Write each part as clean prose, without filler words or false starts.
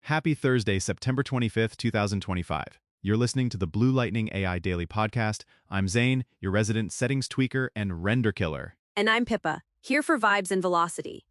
Happy Thursday, September 25th, 2025. You're listening to the Blue Lightning AI Daily Podcast. I'm Zane, your resident settings tweaker and render killer. And I'm Pippa, here for vibes and velocity.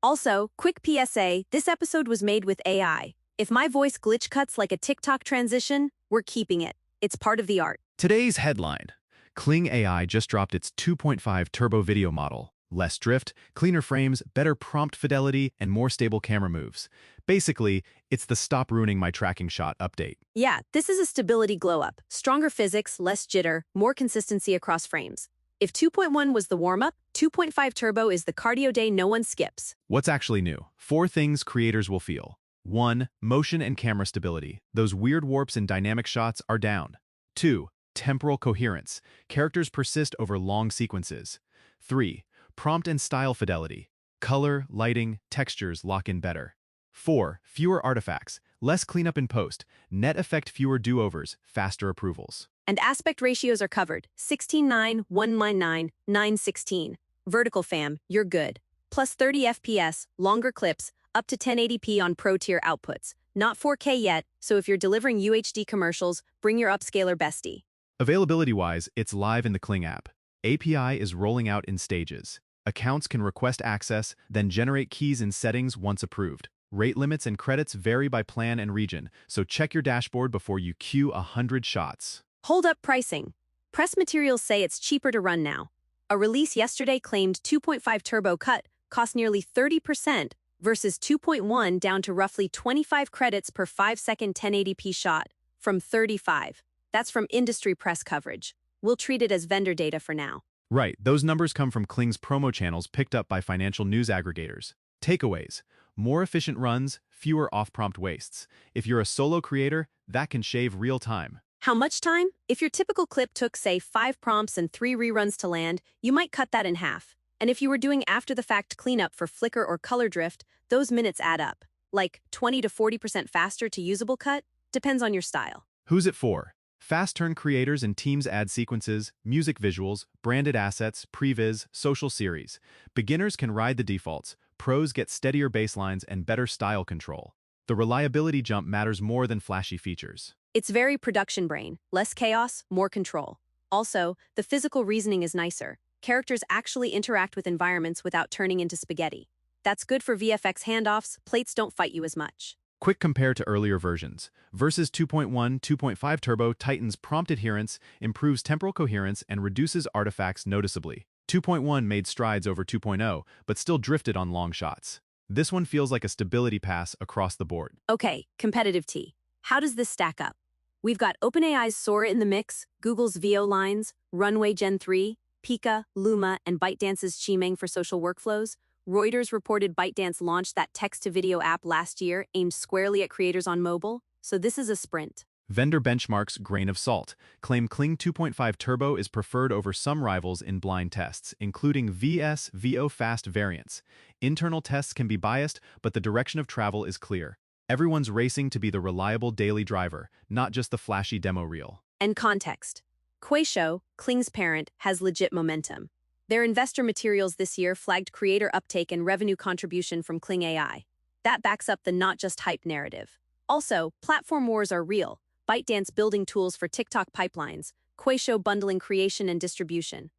Also, quick PSA, this episode was made with AI. If my voice glitch cuts like a TikTok transition, we're keeping it. It's part of the art. Today's headline: Kling AI just dropped its 2.5 turbo video model. Less drift, cleaner frames, better prompt fidelity, and more stable camera moves. Basically, it's the stop ruining my tracking shot update. Yeah, this is a stability glow-up. Stronger physics, less jitter, more consistency across frames. If 2.1 was the warm-up, 2.5 turbo is the cardio day no one skips. What's actually new? 4 things creators will feel. 1. Motion and camera stability. Those weird warps in dynamic shots are down. 2. Temporal coherence. Characters persist over long sequences. 3. Prompt and style fidelity. Color, lighting, textures lock in better. 4. Fewer artifacts. Less cleanup in post. Net effect fewer do-overs. Faster approvals. And aspect ratios are covered. 16:9, 1:9, 9:16. Vertical fam, you're good. Plus 30 FPS, longer clips, up to 1080p on pro-tier outputs. Not 4K yet, so if you're delivering UHD commercials, bring your upscaler bestie. Availability-wise, it's live in the Kling app. API is rolling out in stages. Accounts can request access, then generate keys in settings once approved. Rate limits and credits vary by plan and region, so check your dashboard before you queue 100 shots. Hold up pricing. Press materials say it's cheaper to run now. A release yesterday claimed 2.5 turbo cut cost nearly 30% versus 2.1 down to roughly 25 credits per 5-second 1080p shot, from 35. That's from industry press coverage. We'll treat it as vendor data for now. Right, those numbers come from Kling's promo channels picked up by financial news aggregators. Takeaways: more efficient runs, fewer off-prompt wastes. If you're a solo creator, that can shave real time. How much time? If your typical clip took, say, 5 prompts and 3 reruns to land, you might cut that in half. And if you were doing after-the-fact cleanup for flicker or color drift, those minutes add up. Like 20 to 40% faster to usable cut? Depends on your style. Who's it for? Fast-turn creators and teams add sequences, music visuals, branded assets, previs, social series. Beginners can ride the defaults. Pros get steadier baselines and better style control. The reliability jump matters more than flashy features. It's very production brain. Less chaos, more control. Also, the physical reasoning is nicer. Characters actually interact with environments without turning into spaghetti. That's good for VFX handoffs. Plates don't fight you as much. Quick compare to earlier versions. Versus 2.1, 2.5 Turbo tightens prompt adherence, improves temporal coherence, and reduces artifacts noticeably. 2.1 made strides over 2.0, but still drifted on long shots. This one feels like a stability pass across the board. Okay, competitive T. How does this stack up? We've got OpenAI's Sora in the mix, Google's VO lines, Runway Gen 3, Pika, Luma, and ByteDance's Chimeng for social workflows. Reuters reported ByteDance launched that text-to-video app last year aimed squarely at creators on mobile, so this is a sprint. Vendor benchmarks grain of salt claim Kling 2.5 Turbo is preferred over some rivals in blind tests, including VO fast variants. Internal tests can be biased, but the direction of travel is clear. Everyone's racing to be the reliable daily driver, not just the flashy demo reel. And context. Kuaishou, Kling's parent, has legit momentum. Their investor materials this year flagged creator uptake and revenue contribution from Kling AI. That backs up the not just hype narrative. Also, platform wars are real. ByteDance building tools for TikTok pipelines, Kuaishou bundling creation and distribution.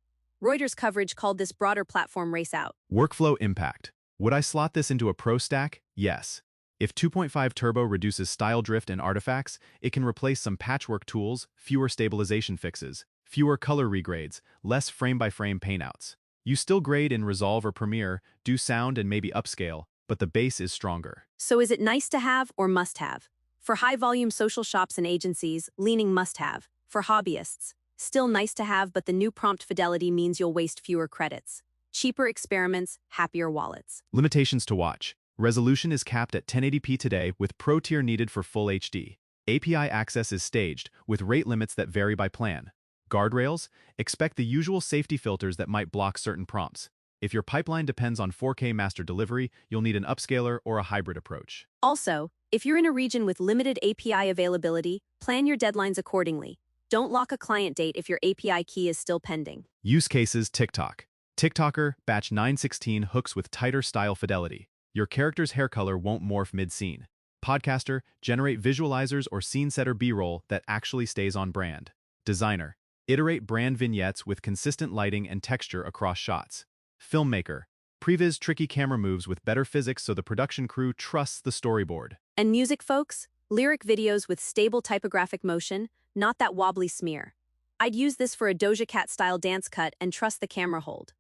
Reuters coverage called this broader platform race out. Workflow impact. Would I slot this into a pro stack? Yes. If 2.5 Turbo reduces style drift and artifacts, it can replace some patchwork tools, fewer stabilization fixes, fewer color regrades, less frame-by-frame paintouts. You still grade in Resolve or Premiere, do sound and maybe upscale, but the base is stronger. So is it nice to have or must-have? For high-volume social shops and agencies, leaning must-have. For hobbyists, still nice to have, but the new prompt fidelity means you'll waste fewer credits. Cheaper experiments, happier wallets. Limitations to watch. Resolution is capped at 1080p today with Pro tier needed for full HD. API access is staged, with rate limits that vary by plan. Guardrails? Expect the usual safety filters that might block certain prompts. If your pipeline depends on 4K master delivery, you'll need an upscaler or a hybrid approach. Also, if you're in a region with limited API availability, plan your deadlines accordingly. Don't lock a client date if your API key is still pending. Use cases: TikTok. TikToker, batch 916 hooks with tighter style fidelity. Your character's hair color won't morph mid-scene. Podcaster, generate visualizers or scene setter B-roll that actually stays on brand. Designer, iterate brand vignettes with consistent lighting and texture across shots. Filmmaker, previs tricky camera moves with better physics so the production crew trusts the storyboard. And music folks, lyric videos with stable typographic motion, not that wobbly smear. I'd use this for a Doja Cat-style dance cut and trust the camera hold.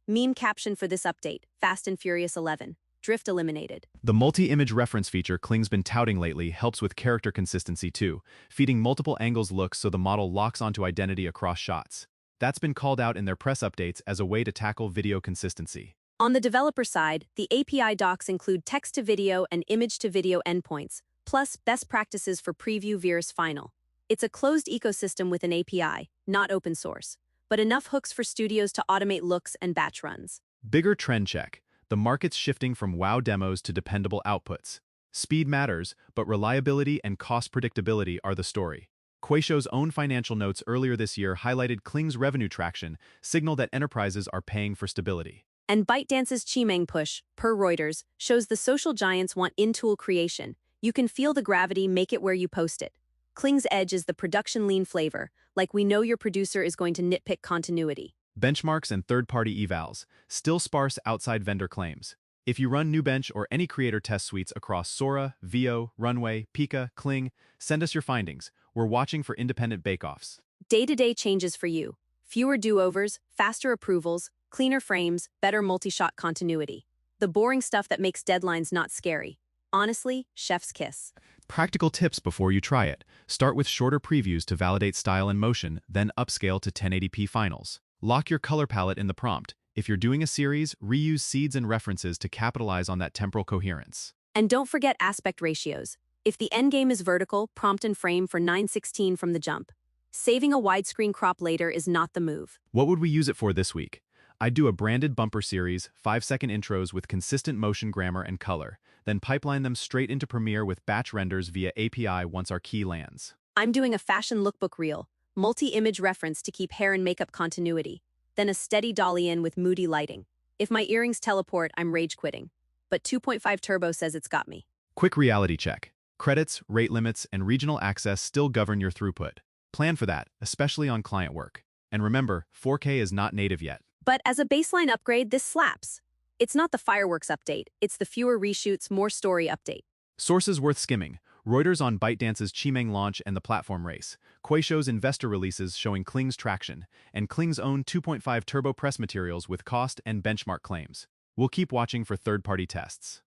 Meme caption for this update, Fast and Furious 11. Drift eliminated. The multi-image reference feature Kling's been touting lately helps with character consistency too, feeding multiple angles looks so the model locks onto identity across shots. That's been called out in their press updates as a way to tackle video consistency. On the developer side, the API docs include text-to-video and image-to-video endpoints, plus best practices for preview vs final. It's a closed ecosystem with an API, not open source, but enough hooks for studios to automate looks and batch runs. Bigger trend check. The market's shifting from wow demos to dependable outputs. Speed matters, but reliability and cost predictability are the story. Kuaishou's own financial notes earlier this year highlighted Kling's revenue traction, signal that enterprises are paying for stability. And ByteDance's Chimeng push, per Reuters, shows the social giants want in-tool creation. You can feel the gravity, make it where you post it. Kling's edge is the production lean flavor, like we know your producer is going to nitpick continuity. Benchmarks and third-party evals, still sparse outside vendor claims. If you run NewBench or any creator test suites across Sora, Veo, Runway, Pika, Kling, send us your findings. We're watching for independent bake-offs. Day-to-day changes for you. Fewer do-overs, faster approvals, cleaner frames, better multi-shot continuity. The boring stuff that makes deadlines not scary. Honestly, chef's kiss. Practical tips before you try it. Start with shorter previews to validate style and motion, then upscale to 1080p finals. Lock your color palette in the prompt. If you're doing a series, reuse seeds and references to capitalize on that temporal coherence. And don't forget aspect ratios. If the endgame is vertical, prompt and frame for 9:16 from the jump. Saving a widescreen crop later is not the move. What would we use it for this week? I'd do a branded bumper series, 5-second intros with consistent motion grammar and color, then pipeline them straight into Premiere with batch renders via API once our key lands. I'm doing a fashion lookbook reel, multi-image reference to keep hair and makeup continuity, then a steady dolly in with moody lighting. If my earrings teleport, I'm rage quitting. But 2.5 Turbo says it's got me. Quick reality check. Credits, rate limits, and regional access still govern your throughput. Plan for that, especially on client work. And remember, 4K is not native yet. But as a baseline upgrade, this slaps. It's not the fireworks update, it's the fewer reshoots, more story update. Sources worth skimming. Reuters on ByteDance's Chimeng launch and the platform race. Kuaishou's investor releases showing Kling's traction. And Kling's own 2.5 Turbo press materials with cost and benchmark claims. We'll keep watching for third-party tests.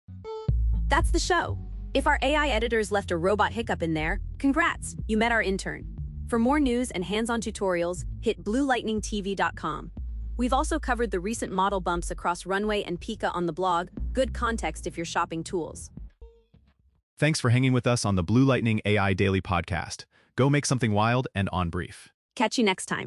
That's the show. If our AI editors left a robot hiccup in there, congrats, you met our intern. For more news and hands-on tutorials, hit bluelightningtv.com. We've also covered the recent model bumps across Runway and Pika on the blog. Good context if you're shopping tools. Thanks for hanging with us on the Blue Lightning AI Daily Podcast. Go make something wild and on brief. Catch you next time.